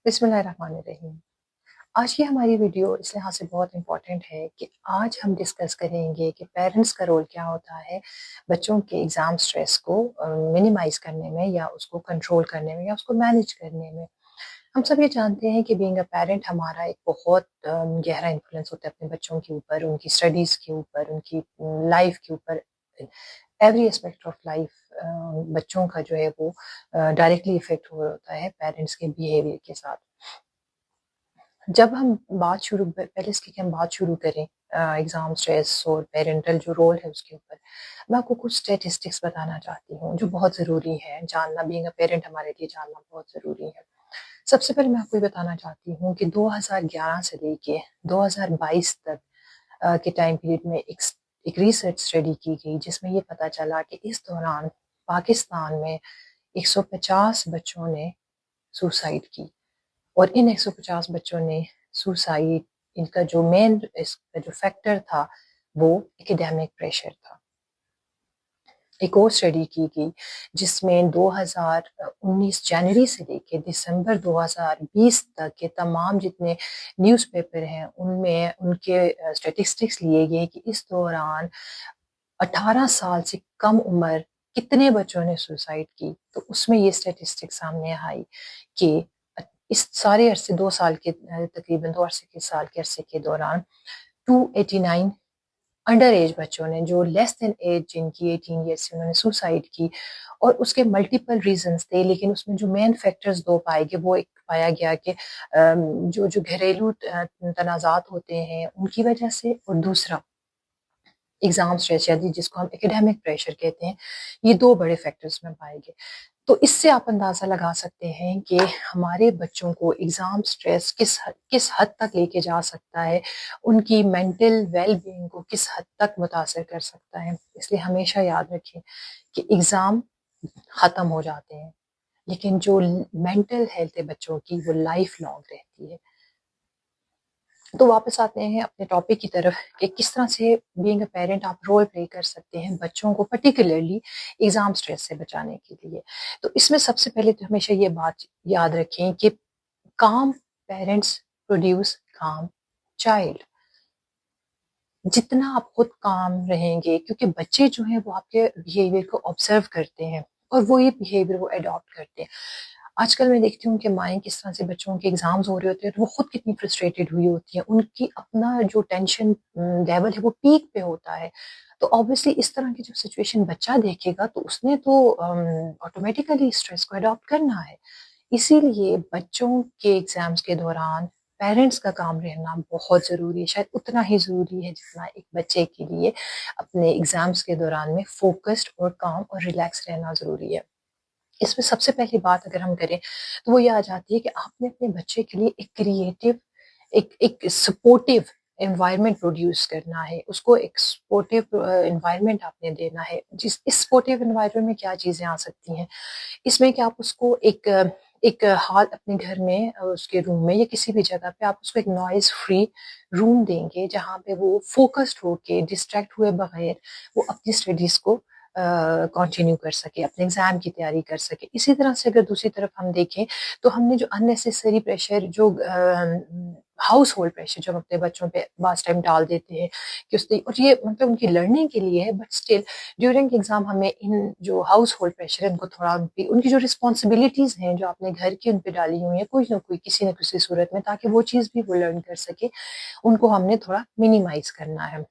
बिस्मिल्लाहिर्रहमानिर्रहीम। आज की हमारी वीडियो इस लिहाज से बहुत इम्पॉर्टेंट है कि आज हम डिस्कस करेंगे कि पेरेंट्स का रोल क्या होता है बच्चों के एग्ज़ाम स्ट्रेस को मिनिमाइज़ करने में या उसको कंट्रोल करने में या उसको मैनेज करने में। हम सब ये जानते हैं कि बीइंग अ पेरेंट हमारा एक बहुत गहरा इन्फ्लुएंस होता है अपने बच्चों के ऊपर, उनकी स्टडीज़ के ऊपर, उनकी लाइफ के ऊपर, एवरी एस्पेक्ट ऑफ लाइफ। बच्चों का जो है वो डायरेक्टली इफ़ेक्ट हो होता है पेरेंट्स के बिहेवियर के साथ। जब हम बात शुरू पहले इसकी कि हम बात शुरू करें एग्ज़ाम स्ट्रेस और पेरेंटल जो रोल है उसके ऊपर, मैं आपको कुछ स्टैटिस्टिक्स बताना चाहती हूँ जो बहुत ज़रूरी है जानना, बीइंग अ पेरेंट हमारे लिए जानना बहुत ज़रूरी है। सबसे पहले मैं आपको ये बताना चाहती हूँ कि 2011 से लेके 2022 तक के टाइम पीरियड में एक रिसर्च स्टडी की गई जिसमें ये पता चला कि इस दौरान पाकिस्तान में 150 बच्चों ने सुसाइड की और इन 150 बच्चों ने सुसाइड, इनका जो मेन इसका जो फैक्टर था वो एकेडमिक प्रेशर था। एक और स्टडी की गई जिसमें 2019 जनवरी से लेकर दिसंबर 2020 तक के तमाम जितने न्यूज़पेपर हैं उनमें उनके स्टैटिस्टिक्स लिए गए कि इस दौरान 18 साल से कम उम्र कितने बच्चों ने सुसाइड की। तो उसमें ये स्टैटिस्टिक सामने आई कि इस सारे अरसे 2 साल के तकरीबन 2 साल के अरसे के दौरान 289 अंडर एज बच्चों ने, जो लेस देन एज जिनकी 18 ईयर्स से, उन्होंने सुसाइड की। और उसके मल्टीपल रीजंस थे, लेकिन उसमें जो मेन फैक्टर्स दो पाए गए वो एक पाया गया कि जो जो घरेलू तनाज़ात होते हैं उनकी वजह से, और दूसरा एग्जाम स्ट्रेस या जिसको हम एकेडमिक प्रेशर कहते हैं, ये दो बड़े फैक्टर्स में पाए गए। तो इससे आप अंदाज़ा लगा सकते हैं कि हमारे बच्चों को एग्ज़ाम स्ट्रेस किस हद तक लेके जा सकता है, उनकी मेंटल वेल बीइंग को किस हद तक मुतासर कर सकता है। इसलिए हमेशा याद रखें कि एग्ज़ाम ख़त्म हो जाते हैं, लेकिन जो मेंटल हेल्थ है बच्चों की वो लाइफ लॉन्ग रहती है। तो वापस आते हैं अपने टॉपिक की तरफ कि किस तरह से बीइंग अ पेरेंट आप रोल प्ले कर सकते हैं बच्चों को पर्टिकुलरली एग्जाम स्ट्रेस से बचाने के लिए। तो इसमें सबसे पहले तो हमेशा ये बात याद रखें कि काम पेरेंट्स प्रोड्यूस काम चाइल्ड। जितना आप खुद काम रहेंगे, क्योंकि बच्चे जो हैं वो आपके बिहेवियर को ऑब्जर्व करते हैं और वो ये बिहेवियर वो अडॉप्ट करते हैं। आजकल मैं देखती हूँ कि माएँ किस तरह से बच्चों के एग्ज़ाम्स हो रहे होते हैं तो वो खुद कितनी फ्रस्ट्रेटेड हुई होती हैं। उनकी अपना जो टेंशन लेवल है वो पीक पे होता है। तो ऑब्वियसली इस तरह की जो सिचुएशन बच्चा देखेगा तो उसने तो ऑटोमेटिकली स्ट्रेस को अडॉप्ट करना है। इसीलिए बच्चों के एग्ज़ाम्स के दौरान पेरेंट्स का काम रहना बहुत ज़रूरी है, शायद उतना ही ज़रूरी है जितना एक बच्चे के लिए अपने एग्ज़ाम्स के दौरान में फ़ोकस्ड और काम और रिलैक्स रहना ज़रूरी है। इसमें सबसे पहली बात अगर हम करें तो वो ये आ जाती है कि आपने अपने बच्चे के लिए एक क्रिएटिव, एक सपोर्टिव एनवायरनमेंट प्रोड्यूस करना है, उसको एक सपोर्टिव एनवायरनमेंट आपने देना है। जिस इस सपोर्टिव एनवायरनमेंट में क्या चीज़ें आ सकती हैं, इसमें कि आप उसको एक हाल अपने घर में, उसके रूम में या किसी भी जगह पे आप उसको एक नॉइज़ फ्री रूम देंगे जहाँ पे वो फ़ोकस्ड होके डिस्ट्रैक्ट हुए बगैर वो अपनी स्टडीज़ को कंटिन्यू कर सके, अपने एग्ज़ाम की तैयारी कर सके। इसी तरह से अगर दूसरी तरफ हम देखें तो हमने जो अननेसेसरी प्रेशर, जो हाउस होल्ड प्रेशर जो हम अपने बच्चों पे बाज़ टाइम डाल देते हैं कि उसने, और ये मतलब उनकी लर्निंग के लिए है, बट स्टिल ड्यूरिंग एग्ज़ाम हमें इन जो हाउस होल्ड प्रेशर है उनको थोड़ा उनकी जो रिस्पॉन्सिबिलिटीज़ हैं जो आपने घर की उन पे डाली हुई हैं, कोई ना कोई किसी न किसी सूरत में, ताकि वो चीज़ भी वो लर्न कर सके, उनको हमने थोड़ा मिनिमाइज़ करना है।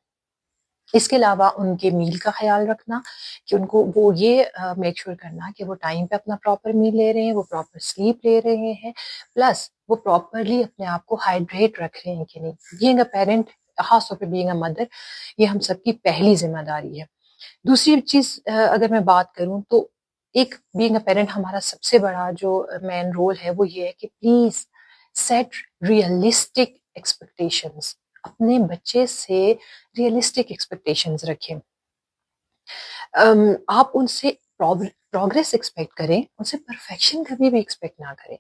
इसके अलावा उनके मील का ख़्याल रखना कि उनको वो ये मेक श्योर करना कि वो टाइम पे अपना प्रॉपर मील ले रहे हैं, वो प्रॉपर स्लीप ले रहे हैं, प्लस वो प्रॉपरली अपने आप को हाइड्रेट रख रहे हैं कि नहीं। बीइंग अ पेरेंट, ख़ास तौर पे बीइंग अ मदर, ये हम सबकी पहली ज़िम्मेदारी है। दूसरी चीज़ अगर मैं बात करूँ तो एक बीइंग अ पेरेंट हमारा सबसे बड़ा जो मेन रोल है वो ये है कि प्लीज़ सेट रियलिस्टिक एक्सपेक्टेशंस। अपने बच्चे से रियलिस्टिक एक्सपेक्टेशंस रखें। आप उनसे प्रोग्रेस एक्सपेक्ट करें, उनसे परफेक्शन कभी भी एक्सपेक्ट ना करें।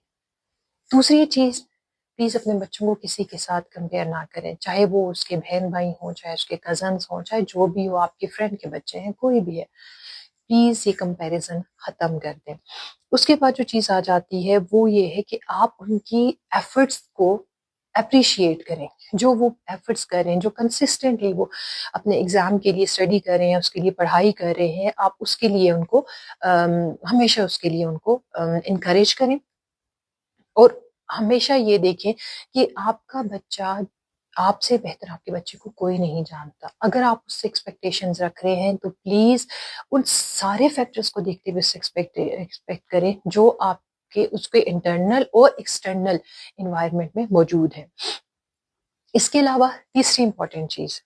दूसरी चीज़, प्लीज़ अपने बच्चों को किसी के साथ कंपेयर ना करें, चाहे वो उसके बहन-भाई हों, चाहे उसके कज़न्स हों, चाहे जो भी हो, आपके फ्रेंड के बच्चे हैं, कोई भी है। प्लीज़ ये कंपैरिज़न ख़त्म कर दें। اس کے بعد جو چیز آ جاتی ہے وہ یہ ہے کہ آپ ان کی ایفرٹس کو اپریشیٹ کریں، جو وہ ایفرٹس کر رہے ہیں، جو کنسسٹنٹلی وہ اپنے ایگزام کے لیے اسٹڈی کر رہے ہیں، اس کے لیے پڑھائی کر رہے ہیں، آپ اس کے لیے ان کو ہمیشہ اس کے لیے ان کو انکریج کریں، اور ہمیشہ یہ دیکھیں کہ آپ کا بچہ، آپ سے بہتر آپ کے بچے کو کوئی نہیں جانتا. اگر آپ اس سے ایکسپیکٹیشنز رکھ رہے ہیں تو پلیز ان سارے فیکٹرز کو دیکھتے ہوئے ایکسپیکٹ کریں جو آپ کے اس کے انٹرنل اور ایکسٹرنل انوائرمنٹ میں موجود ہیں. اس کے علاوہ تیسری امپورٹنٹ چیز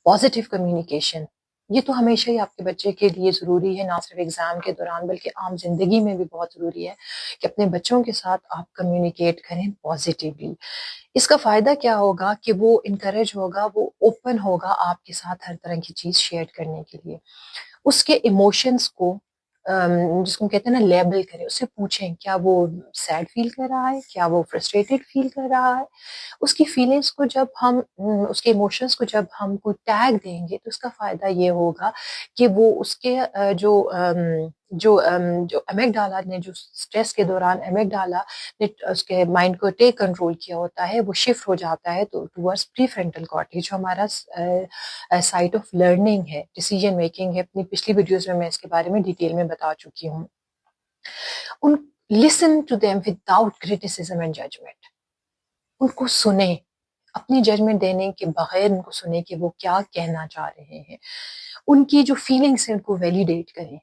پازیٹیو کمیونیکیشن. یہ تو ہمیشہ ہی آپ کے بچے کے لیے ضروری ہے، نہ صرف ایگزام کے دوران بلکہ عام زندگی میں بھی بہت ضروری ہے کہ اپنے بچوں کے ساتھ آپ کمیونیکیٹ کریں پازیٹیولی. اس کا فائدہ کیا ہوگا کہ وہ انکریج ہوگا، وہ اوپن ہوگا آپ کے ساتھ ہر طرح کی چیز شیئر کرنے کے لیے. اس کے ایموشنز کو جس کو کہتے ہیں نا لیبل کریں، اس سے پوچھیں کیا وہ سیڈ فیل کر رہا ہے، کیا وہ فرسٹریٹڈ فیل کر رہا ہے. اس کی فیلنگس کو جب ہم اس کے ایموشنز کو جب ہم کو ٹیگ دیں گے تو اس کا فائدہ یہ ہوگا کہ وہ اس کے جو امیگڈالا نے جو اسٹریس کے دوران امیگڈالا نے اس کے مائنڈ کو ٹیک کنٹرول کیا ہوتا ہے، وہ شفٹ ہو جاتا ہے تو ٹورڈز پری فرنٹل کارٹیج جو ہمارا سائٹ آف لرننگ ہے، ڈیسیجن میکنگ ہے. اپنی پچھلی ویڈیوز میں اس کے بارے میں ڈیٹیل میں بتا چکی ہوں. ان listen to them without criticism and judgement. ان کو سنیں، اپنی ججمنٹ دینے کے بغیر ان کو سنیں کہ وہ کیا کہنا چاہ رہے ہیں. ان کی جو فیلنگس ہیں ان کو ویلیڈیٹ کریں.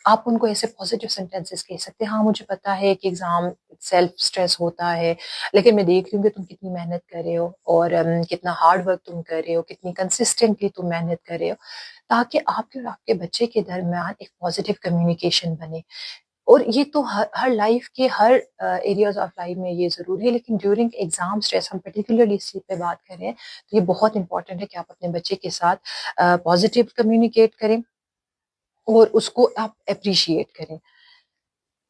آپ ان کو ایسے پازیٹیو سینٹینسز کہہ سکتے ہیں، ہاں مجھے پتا ہے کہ ایگزام سیلف اسٹریس ہوتا ہے، لیکن میں دیکھ رہی ہوں کہ تم کتنی محنت کر رہے ہو اور کتنا ہارڈ ورک تم کر رہے ہو، کتنی کنسسٹنٹلی تم محنت کر رہے ہو، تاکہ آپ کے اور آپ کے بچے کے درمیان ایک پازیٹیو کمیونیکیشن بنے. اور یہ تو ہر لائف کے ہر ایریاز آف لائف میں یہ ضروری ہے، لیکن ڈیورنگ ایگزام اسٹریس ہم پرٹیکولرلی اس چیز پہ بات کر رہے ہیں تو یہ بہت امپورٹنٹ ہے کہ آپ اپنے بچے کے ساتھ پازیٹیو کمیونیکیٹ کریں اور اس کو آپ اپریشیٹ کریں.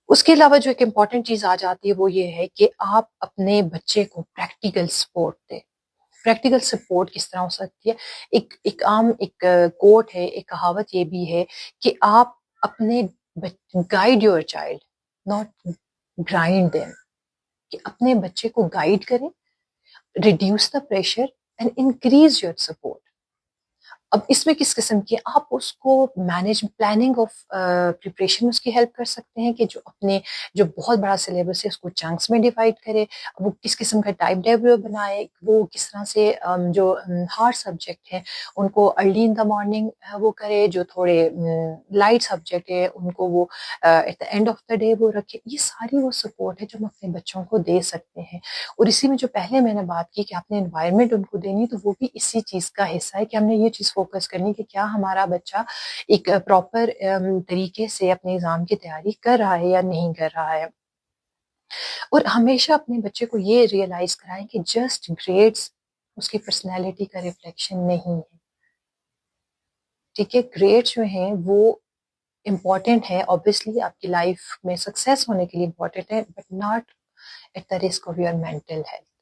اس کے علاوہ جو ایک امپورٹنٹ چیز آ جاتی ہے وہ یہ ہے کہ آپ اپنے بچے کو پریکٹیکل سپورٹ دیں. پریکٹیکل سپورٹ کس طرح ہو سکتی ہے؟ ایک عام ایک کوٹ ہے، ایک کہاوت یہ بھی ہے کہ آپ اپنے guide your child not grind them, کہ اپنے بچے کو گائیڈ کریں، reduce the pressure and increase your support. اب اس میں کس قسم کی آپ اس کو مینج پلاننگ آف پریپریشن اس کی ہیلپ کر سکتے ہیں کہ جو بہت بڑا سلیبس ہے اس کو چنکس میں ڈیوائڈ کرے، وہ کس قسم کا ٹائم ٹیبل بنائے، وہ کس طرح سے جو ہارڈ سبجیکٹ ہیں ان کو ارلی ان دا مارننگ وہ کرے، جو تھوڑے لائٹ سبجیکٹ ہے ان کو وہ at the end of the day وہ رکھے. یہ ساری وہ سپورٹ ہے جو ہم اپنے بچوں کو دے سکتے ہیں. اور اسی میں جو پہلے میں نے بات کی کہ آپ نے انوائرمنٹ ان کو دینی، تو وہ بھی اسی چیز کا حصہ ہے کہ ہم نے یہ چیز فوکس کرنی کہ کیا ہمارا بچہ ایک پراپر طریقے سے اپنے ایگزام کی تیاری کر رہا ہے یا نہیں کر رہا ہے. اور ہمیشہ اپنے بچے کو یہ ریئلائز کرائیں کہ جسٹ گریڈز اس کی پرسنالٹی کا ریفلیکشن نہیں ہے. ٹھیک ہے، گریڈ جو ہیں وہ امپورٹنٹ ہے، obviously آپ کی لائف میں سکسیس ہونے کے لیے امپورٹنٹ ہے، but not at the risk of your mental health.